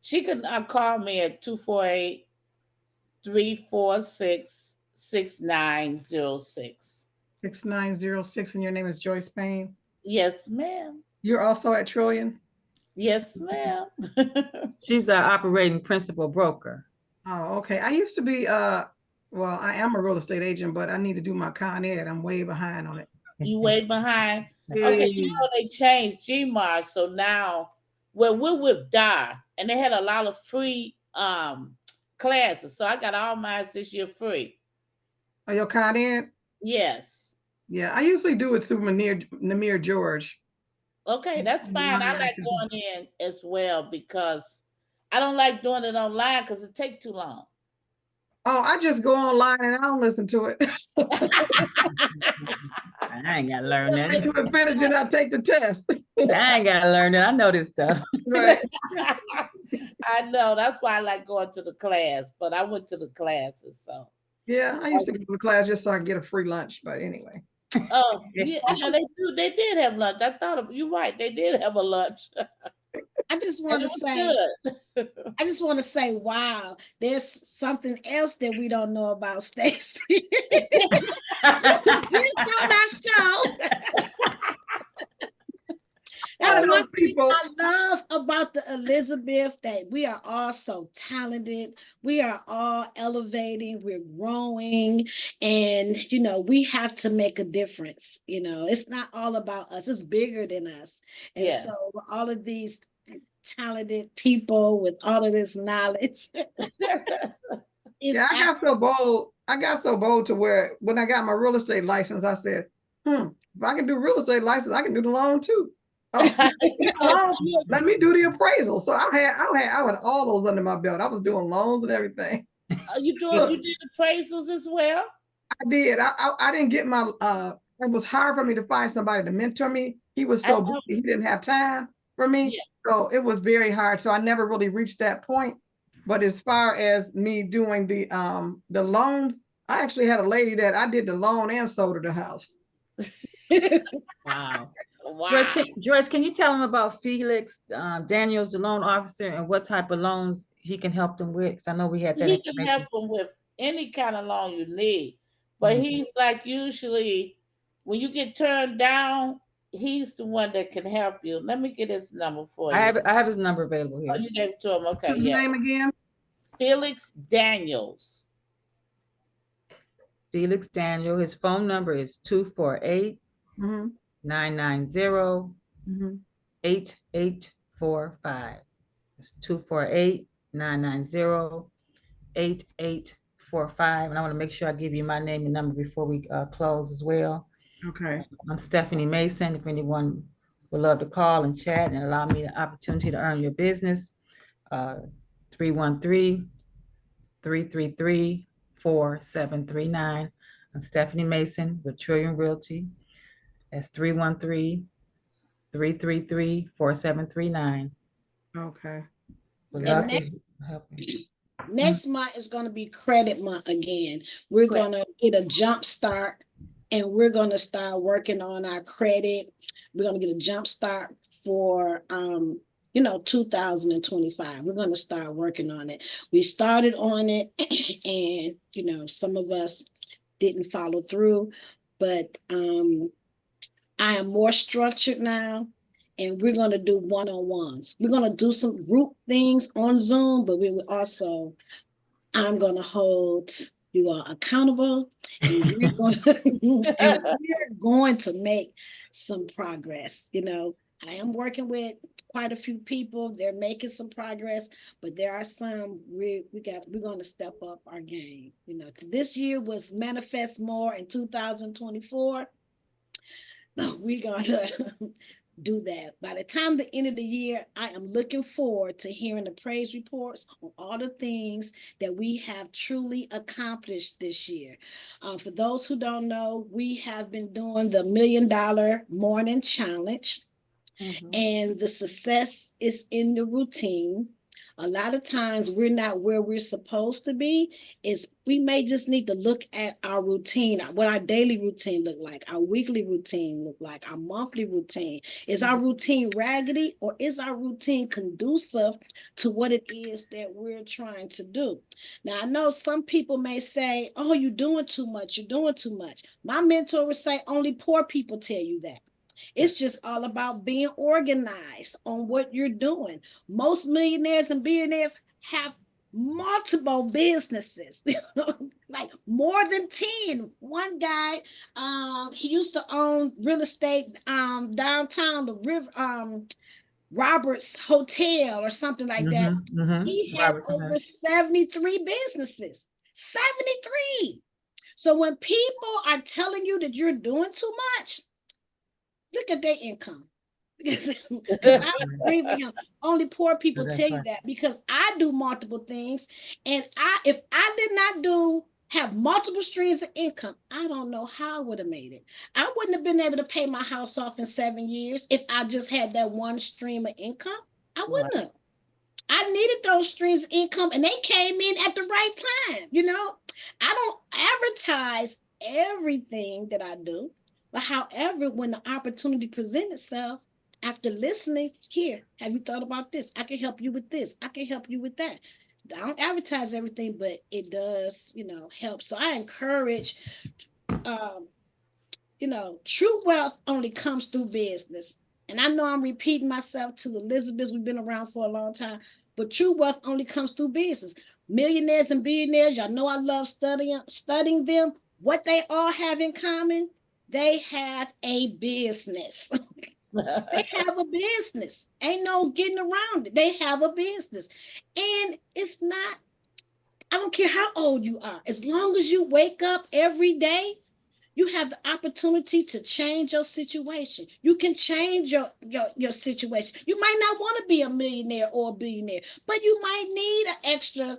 She can call me at 248-346-6906. 6906, and your name is Joyce Payne. Yes, ma'am. You're also at Trillion? Yes, ma'am. She's an operating principal broker. Oh, okay. I used to be well, I am a real estate agent, but I need to do my Con Ed. I'm way behind on it. You way behind. Okay, you know they changed GMAR, so now we're with DAR, and they had a lot of free classes. So I got all mine this year free. Oh, your Con Ed? Yes. Yeah, I usually do it through Namir George. Okay, that's fine. I like going in as well because I don't like doing it online because it takes too long. Oh, I just go online and I don't listen to it. I ain't got to learn that. Do it finish and I take the test. I ain't got to learn that. I know this stuff. Right. I know. That's why I like going to the class, but I went to the classes, so. Yeah, I used to go to class just so I can get a free lunch, but anyway. Oh, yeah, they did have lunch. I thought you're right. They did have a lunch. I just want to say, I just want to say, wow, there's something else that we don't know about Stacy. Just on our show. That's one thing I love about the Elizabeth, that we are all so talented. We are all elevating. We're growing. And, you know, we have to make a difference. You know, it's not all about us. It's bigger than us. And Yes. so all of these talented people with all of this knowledge. Yeah, I got so bold. I got so bold to where when I got my real estate license, I said, if I can do real estate license, I can do the loan too. Oh, let me do the appraisal. So I had all those under my belt. I was doing loans and everything. You did appraisals as well? I did. I didn't get my it was hard for me to find somebody to mentor me. He was so busy, he didn't have time for me. Yeah. So it was very hard. So I never really reached that point. But as far as me doing the loans, I actually had a lady that I did the loan and sold her the house. Wow. Wow. Joyce, can you tell him about Felix Daniels, the loan officer, and what type of loans he can help them with? Because I know we had that. He can help them with any kind of loan you need. But he's like, usually when you get turned down, he's the one that can help you. Let me get his number for you. I have his number available here. Oh, you gave it to him. Okay. What's his name again? Felix Daniels. Felix Daniel. His phone number is 248 990 8845. It's 248 990 8845. And I want to make sure I give you my name and number before we close as well. Okay. I'm Stephanie Mason. If anyone would love to call and chat and allow me the opportunity to earn your business, 313-333-4739. I'm Stephanie Mason with Trillion Realty. That's 313-333-4739. Okay. Would Got love it. to help you. Next month is going to be credit month again. We're going to get a jump start and we're going to start working on our credit. We're going to get a jump start for 2025. We're going to start working on it. We started on it and some of us didn't follow through, but I am more structured now. And we're going to do one-on-ones. We're going to do some group things on Zoom, but we will also I'm going to hold you all accountable, and we're going and we're going to make some progress. I am working with quite a few people. They're making some progress, but there are some we're going to step up our game. This year was manifest more in 2024. We're going to do that. By the time the end of the year, I am looking forward to hearing the praise reports on all the things that we have truly accomplished this year. For those who don't know, we have been doing the $1 Million Morning Challenge, and the success is in the routine. A lot of times we're not where we're supposed to be. We may just need to look at our routine, what our daily routine look like, our weekly routine look like, our monthly routine. Is our routine raggedy, or is our routine conducive to what it is that we're trying to do? Now, I know some people may say, oh, you're doing too much. You're doing too much. My mentor would say only poor people tell you that. It's just all about being organized on what you're doing. Most millionaires and billionaires have multiple businesses, like more than 10. One guy, he used to own real estate downtown, the river, Robert's Hotel or something like that. He had over 73 businesses. 73. So when people are telling you that you're doing too much, look at their income. Because I agree with him. Only poor people tell you that, because I do multiple things, and if I did not have multiple streams of income, I don't know how I would have made it. I wouldn't have been able to pay my house off in 7 years if I just had that one stream of income. I wouldn't have. I needed those streams of income, and they came in at the right time. I don't advertise everything that I do, but however, when the opportunity presents itself, after listening, here, have you thought about this? I can help you with this. I can help you with that. I don't advertise everything, but it does, help. So I encourage, true wealth only comes through business. And I know I'm repeating myself to Elizabeth. We've been around for a long time, but true wealth only comes through business. Millionaires and billionaires, y'all know I love studying them. What they all have in common, they have a business. They have a business. Ain't no getting around it. They have a business. And it's not, I don't care how old you are, as long as you wake up every day, you have the opportunity to change your situation. You can change your situation. You might not want to be a millionaire or a billionaire, but you might need an extra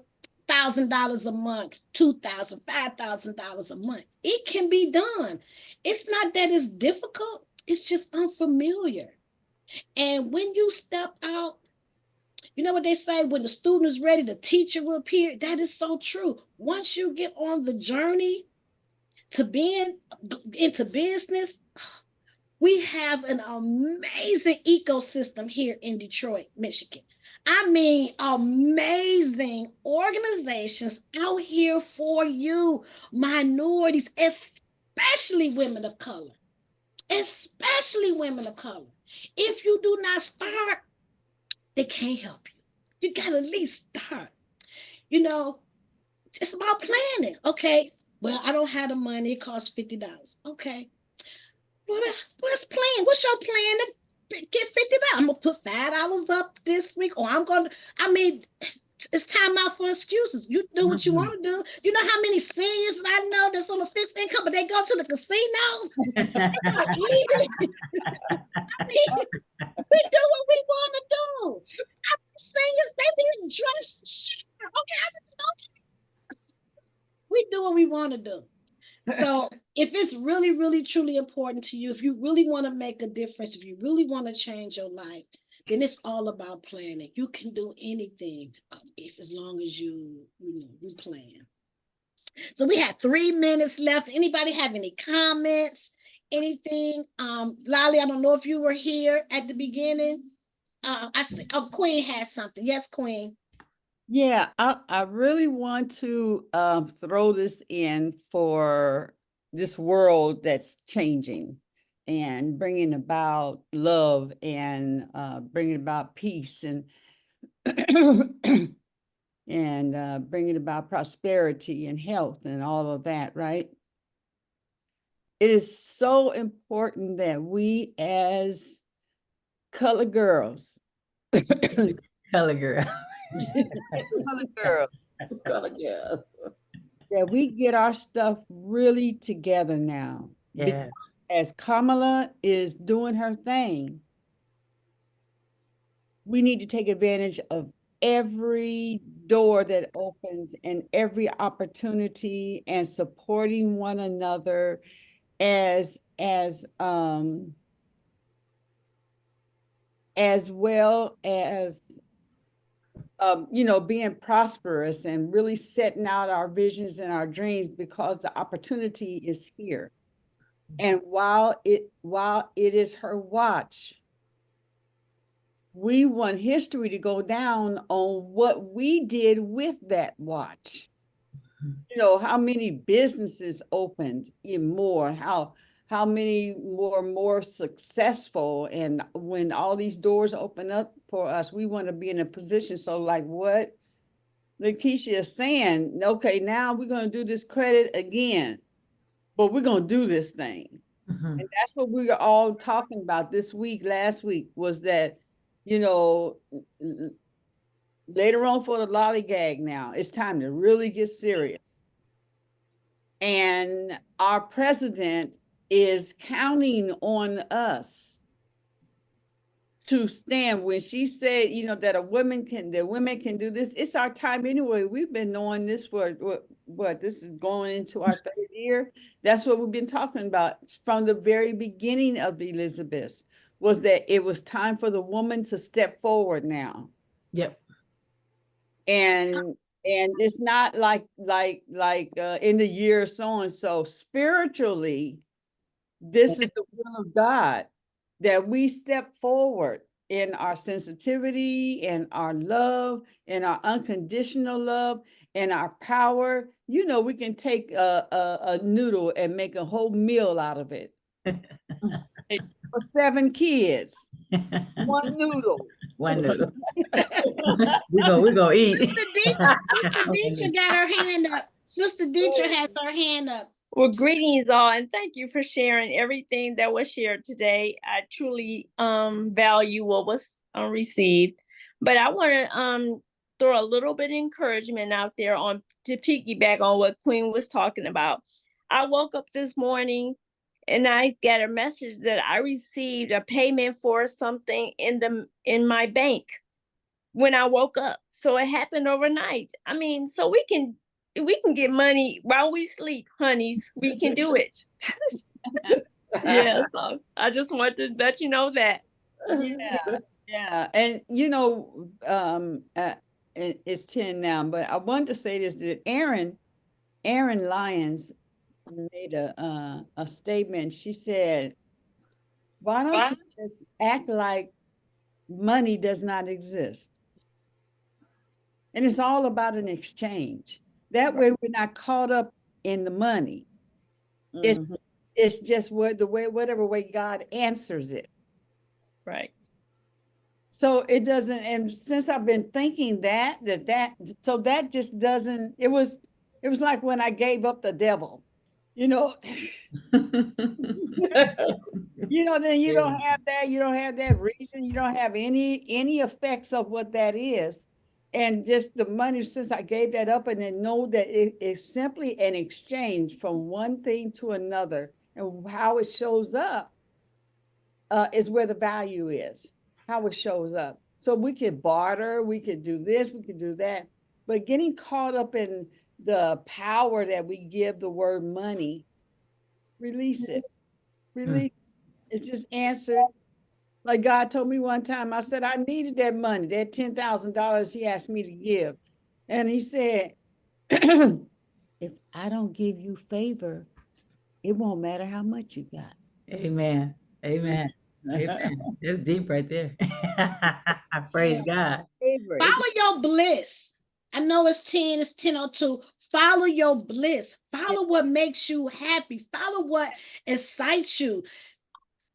$1,000 a month, $2,000, $5,000 a month. It can be done. It's not that it's difficult. It's just unfamiliar. And when you step out, you know what they say, when the student is ready, the teacher will appear. That is so true. Once you get on the journey to being into business, we have an amazing ecosystem here in Detroit, Michigan. I mean, amazing organizations out here for you, minorities, especially women of color. Especially women of color. If you do not start, they can't help you. You got to at least start. It's about planning. Okay, well, I don't have the money. It costs $50. Okay, well, let's plan. What's your plan to get $50? I'm gonna put $5 up this week, or I'm gonna. I mean, it's time out for excuses. You do what you want to do. You know how many seniors I know that's on a fixed income, but they go to the casino. They don't eat it. I mean, we do what we want to do. Seniors, they need to dress. Okay, we do what we want to do. So if it's really, really, truly important to you, if you really want to make a difference, if you really want to change your life, then it's all about planning. You can do anything if as long as you plan. So we have 3 minutes left. Anybody have any comments? Anything? Lolly, I don't know if you were here at the beginning. I see. Oh, Queen has something. Yes, Queen. Yeah, I really want to throw this in for this world that's changing and bringing about love and bringing about peace and and bringing about prosperity and health and all of that, right? It is so important that we as colored girls, Hella girl. colored girls, Yeah. that we get our stuff really together now. Yes. As Kamala is doing her thing, we need to take advantage of every door that opens and every opportunity and supporting one another as well as being prosperous and really setting out our visions and our dreams, because the opportunity is here. And while it is her watch, we want history to go down on what we did with that watch. How many businesses opened even more, how many more successful, and when all these doors open up for us, we want to be in a position. So like what LaKeisha is saying, okay, now we're going to do this credit again, but we're going to do this thing. Mhm. And that's what we were all talking about last week, was that, later on for the lollygag now, it's time to really get serious. And our president is counting on us to stand. When she said, that women can do this, it's our time anyway. We've been knowing this for what this is going into our third year. That's what we've been talking about from the very beginning of Elizabeth, was that it was time for the woman to step forward now. Yep. And it's not like in the year so and so. Spiritually, this is the will of God, that we step forward in our sensitivity and our love and our unconditional love and our power. We can take a noodle and make a whole meal out of it for 7 kids. One noodle. One noodle. we go eat. Sister Deetra got her hand up. Sister Deetra has her hand up. Well, greetings all, and thank you for sharing everything that was shared today. I truly value what was received. But I want to throw a little bit of encouragement out there to piggyback on what Queen was talking about. I woke up this morning and I got a message that I received a payment for something in my bank when I woke up. So it happened overnight. I mean, so we can get money while we sleep, honeys. We can do it. Yeah, so I just wanted to let you know that. Yeah. And it's 10 now, but I wanted to say this, that Aaron Lyons made a statement. She said, why don't you just act like money does not exist? And it's all about an exchange. That way we're not caught up in the money. It's just whatever way God answers it. Right. So it doesn't, and since I've been thinking so that just doesn't, it was like when I gave up the devil, then you don't have that reason, you don't have any effects of what that is. And just the money, since I gave that up, and then know that it is simply an exchange from one thing to another, and how it shows up is where the value is, how it shows up. So we could barter, we could do this, we could do that, but getting caught up in the power that we give the word money Release it. Release. It's just answered. Like God told me one time, I said, I needed that money, that $10,000 he asked me to give. And he said, if I don't give you favor, it won't matter how much you got. Amen. Amen. Amen. That's deep right there. Praise God. Favor. Follow your bliss. I know it's 10, it's 10:02. Follow your bliss. Follow what makes you happy. Follow what excites you.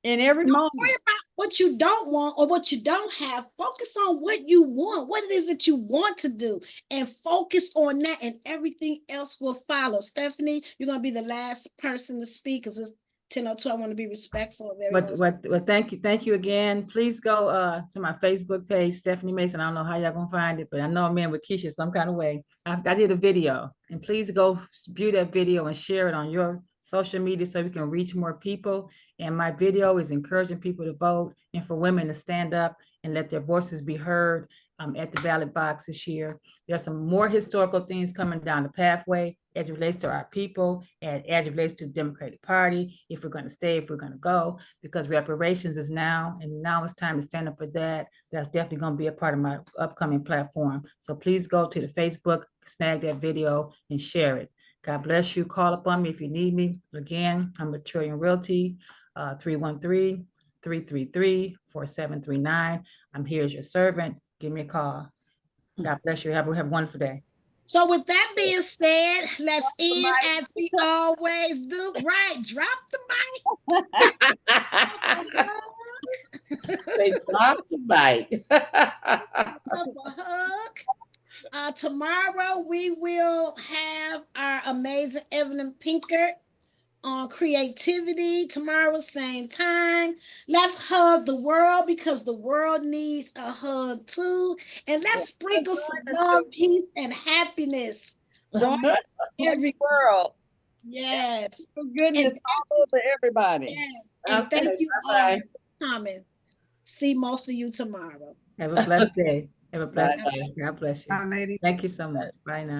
In every Don't moment. worry about what you don't want or what you don't have. Focus on what you want, what it is that you want to do, and focus on that, and everything else will follow. Stephanie, you're going to be the last person to speak because it's 10:02. I want to be respectful of everyone's. Thank you again. Please go to my Facebook page, Stephanie Mason. I don't know how y'all gonna find it, but I know I'm in with Keisha some kind of way. I did a video, and please go view that video and share it on your social media so we can reach more people. And my video is encouraging people to vote and for women to stand up and let their voices be heard at the ballot box this year. There's some more historical things coming down the pathway as it relates to our people, and as it relates to the Democratic Party, if we're going to stay, if we're going to go, because reparations is now, and now it's time to stand up for that. That's definitely going to be a part of my upcoming platform. So please go to the Facebook, snag that video, and share it. God bless you. Call upon me if you need me. Again, I'm with Trillion Realty, 313-333-4739. I'm here as your servant. Give me a call. God bless you. Have a wonderful day. So with that being said, let's end as we always do. Right, drop the mic. They dropped the mic. Up a hug. Tomorrow we will have our amazing Evelyn Pinkert on creativity. Tomorrow, same time. Let's hug the world because the world needs a hug too. And let's sprinkle some love, peace, and happiness. Join us in the world. Yes. For goodness, all over everybody. Yes. And Okay, thank you bye-bye. all for coming. See most of you tomorrow. Have a blessed day. Have a blessed Bye-bye. day. God bless you. Bye, ladies. Thank you so much. Bye now.